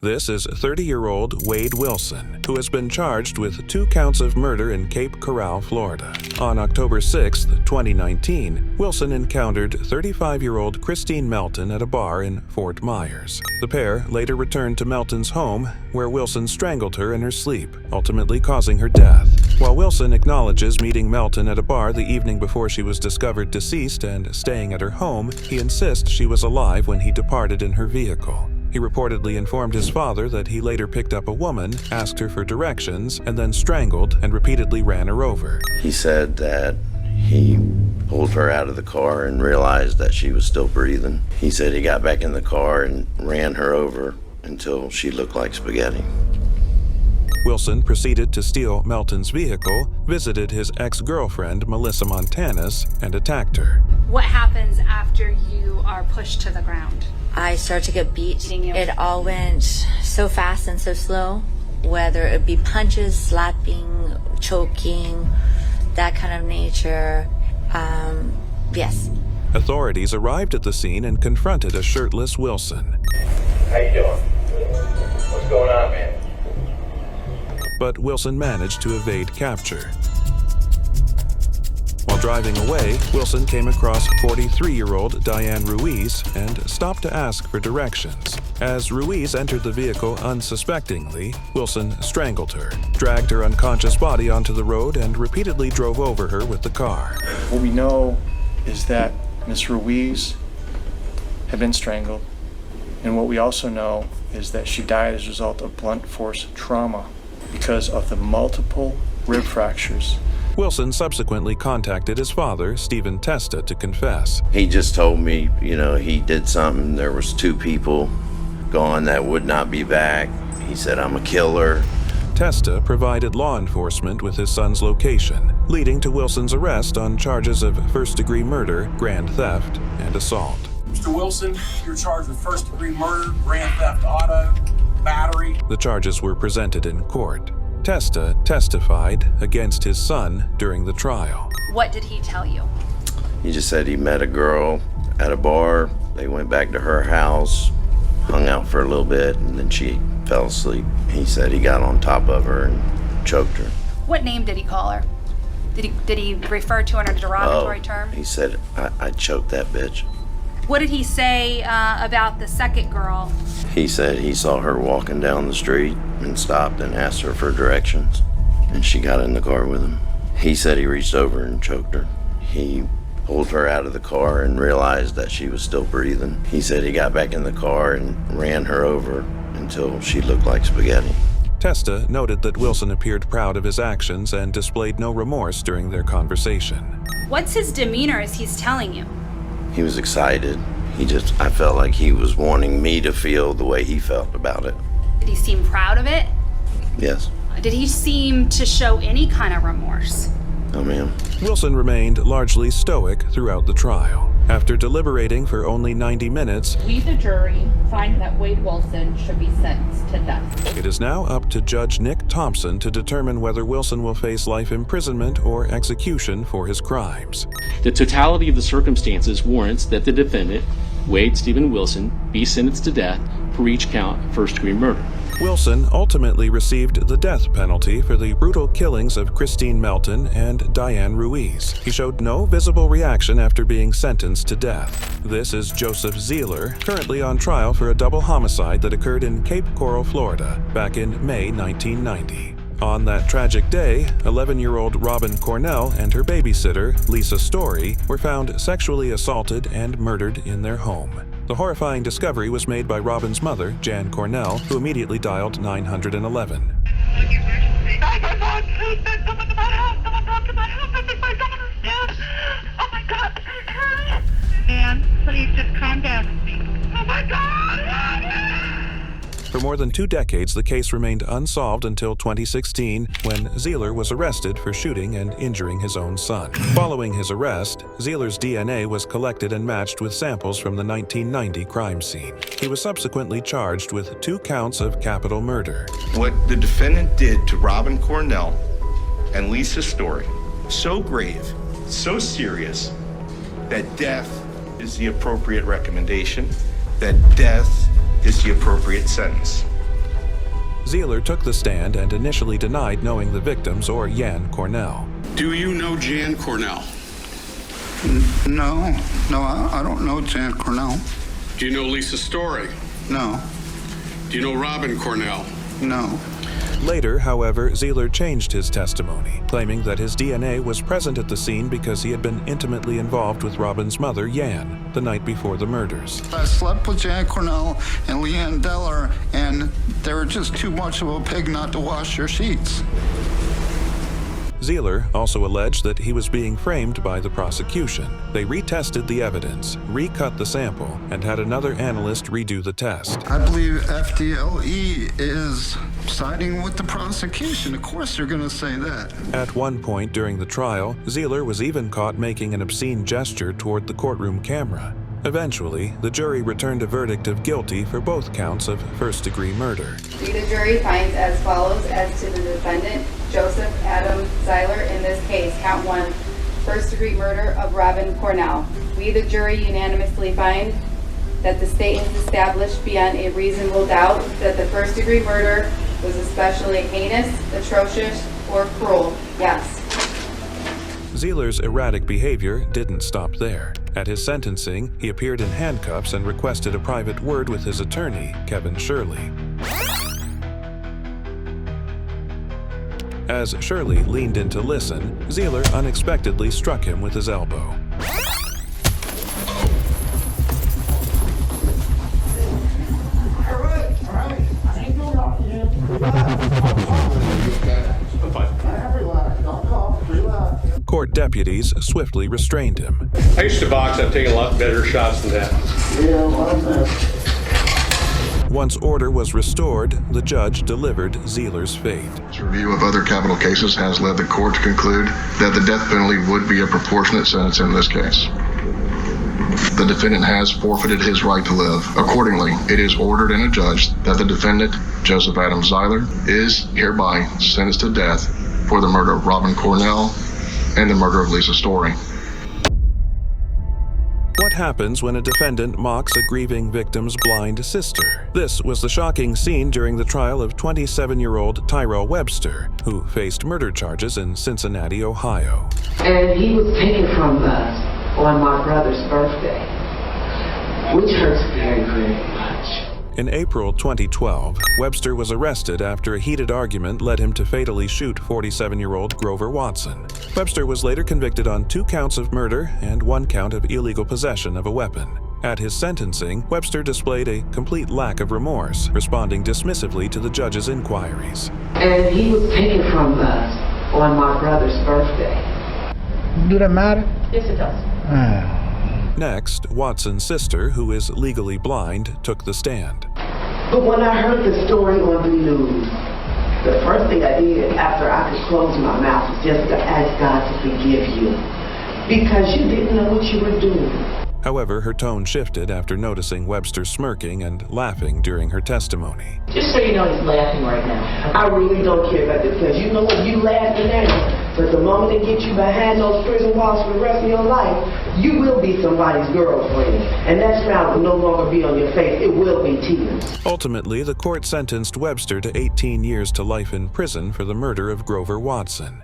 This is 30-year-old Wade Wilson, who has been charged with 2 counts of murder in Cape Coral, Florida. On October 6, 2019, Wilson encountered 35-year-old Christine Melton at a bar in Fort Myers. The pair later returned to Melton's home, where Wilson strangled her in her sleep, ultimately causing her death. While Wilson acknowledges meeting Melton at a bar the evening before she was discovered deceased and staying at her home, he insists she was alive when he departed in her vehicle. He reportedly informed his father that he later picked up a woman, asked her for directions, and then strangled and repeatedly ran her over. He said that he pulled her out of the car and realized that she was still breathing. He said he got back in the car and ran her over until she looked like spaghetti. Wilson proceeded to steal Melton's vehicle, visited his ex-girlfriend, Melissa Montanus, and attacked her. What happens after you are pushed to the ground? I started to get beat. It all went so fast and so slow, whether it be punches, slapping, choking, that kind of nature. Yes. Authorities arrived at the scene and confronted a shirtless Wilson. How you doing? What's going on, man? But Wilson managed to evade capture. While driving away, Wilson came across 43-year-old Diane Ruiz and stopped to ask for directions. As Ruiz entered the vehicle unsuspectingly, Wilson strangled her, dragged her unconscious body onto the road, and repeatedly drove over her with the car. What we know is that Miss Ruiz had been strangled, and what we also know is that she died as a result of blunt force trauma because of the multiple rib fractures. Wilson subsequently contacted his father, Stephen Testa, to confess. He just told me, he did something. There was 2 people gone that would not be back. He said, I'm a killer. Testa provided law enforcement with his son's location, leading to Wilson's arrest on charges of first-degree murder, grand theft, and assault. Mr. Wilson, you're charged with first-degree murder, grand theft auto, battery. The charges were presented in court. Testa testified against his son during the trial. What did he tell you? He just said he met a girl at a bar. They went back to her house, hung out for a little bit, and then she fell asleep. He said he got on top of her and choked her. What name did he call her? Did he refer to her in a derogatory term? He said, I choked that bitch. What did he say about the second girl? He said he saw her walking down the street and stopped and asked her for directions, and she got in the car with him. He said he reached over and choked her. He pulled her out of the car and realized that she was still breathing. He said he got back in the car and ran her over until she looked like spaghetti. Testa noted that Wilson appeared proud of his actions and displayed no remorse during their conversation. What's his demeanor as he's telling you? He was excited. I felt like he was wanting me to feel the way he felt about it. Did he seem proud of it? Yes. Did he seem to show any kind of remorse? Oh, ma'am. Wilson remained largely stoic throughout the trial. After deliberating for only 90 minutes, we, the jury, find that Wade Wilson should be sentenced to death. It is now up to Judge Nick Thompson to determine whether Wilson will face life imprisonment or execution for his crimes. The totality of the circumstances warrants that the defendant, Wade Stephen Wilson, be sentenced to death for each count of first-degree murder. Wilson ultimately received the death penalty for the brutal killings of Christine Melton and Diane Ruiz. He showed no visible reaction after being sentenced to death. This is Joseph Zeeler, currently on trial for a double homicide that occurred in Cape Coral, Florida, back in May 1990. On that tragic day, 11-year-old Robin Cornell and her babysitter, Lisa Story, were found sexually assaulted and murdered in their home. The horrifying discovery was made by Robin's mother, Jan Cornell, who immediately dialed 911. And please just calm down with me. Oh my God! For more than 2 decades, the case remained unsolved until 2016, when Zeeler was arrested for shooting and injuring his own son. Following his arrest, Zeeler's DNA was collected and matched with samples from the 1990 crime scene. He was subsequently charged with 2 counts of capital murder. What the defendant did to Robin Cornell and Lisa Story, so grave, so serious, that death is the appropriate recommendation, that death is the appropriate sentence. Zeeler took the stand and initially denied knowing the victims or Jan Cornell. Do you know Jan Cornell? No, I don't know Jan Cornell. Do you know Lisa Story? No. Do you know Robin Cornell? No. Later, however, Zeeler changed his testimony, claiming that his DNA was present at the scene because he had been intimately involved with Robin's mother, Jan, the night before the murders. I slept with Jan Cornell and Leanne Deller, and they were just too much of a pig not to wash your sheets. Zeeler also alleged that he was being framed by the prosecution. They retested the evidence, recut the sample, and had another analyst redo the test. I believe FDLE is siding with the prosecution. Of course they're going to say that. At one point during the trial, Zeeler was even caught making an obscene gesture toward the courtroom camera. Eventually, the jury returned a verdict of guilty for both counts of first-degree murder. The jury finds as follows as to the defendant, Joseph Adam Zeiler, in this case, count 1, first-degree murder of Robin Cornell. We, the jury, unanimously find that the state has established beyond a reasonable doubt that the first-degree murder was especially heinous, atrocious, or cruel. Yes. Zeeler's erratic behavior didn't stop there. At his sentencing, he appeared in handcuffs and requested a private word with his attorney, Kevin Shirley. As Shirley leaned in to listen, Zeeler unexpectedly struck him with his elbow. Court deputies swiftly restrained him. I used to box. I've taken a lot better shots than that. Once order was restored, the judge delivered Zeeler's fate. Review of other capital cases has led the court to conclude that the death penalty would be a proportionate sentence in this case. The defendant has forfeited his right to live. Accordingly, it is ordered and adjudged that the defendant, Joseph Adam Zeiler, is hereby sentenced to death for the murder of Robin Cornell and the murder of Lisa Story. What happens when a defendant mocks a grieving victim's blind sister? This was the shocking scene during the trial of 27-year-old Tyrell Webster, who faced murder charges in Cincinnati, Ohio. And he was taken from us on my brother's birthday, which hurts very, very much. In April 2012, Webster was arrested after a heated argument led him to fatally shoot 47-year-old Grover Watson. Webster was later convicted on 2 counts of murder and 1 count of illegal possession of a weapon. At his sentencing, Webster displayed a complete lack of remorse, responding dismissively to the judge's inquiries. And he was taken from us on my brother's birthday. Do that matter? Yes, it does. Next, Watson's sister, who is legally blind, took the stand. But when I heard the story on the news, the first thing I did after I could close my mouth was just to ask God to forgive you, because you didn't know what you were doing. However, her tone shifted after noticing Webster smirking and laughing during her testimony. Just so you know, he's laughing right now. I really don't care about this, because you know what, you laughing now, but the moment they get you behind those prison walls for the rest of your life, you will be somebody's girlfriend, and that smile will no longer be on your face, it will be tears. Ultimately, the court sentenced Webster to 18 years to life in prison for the murder of Grover Watson.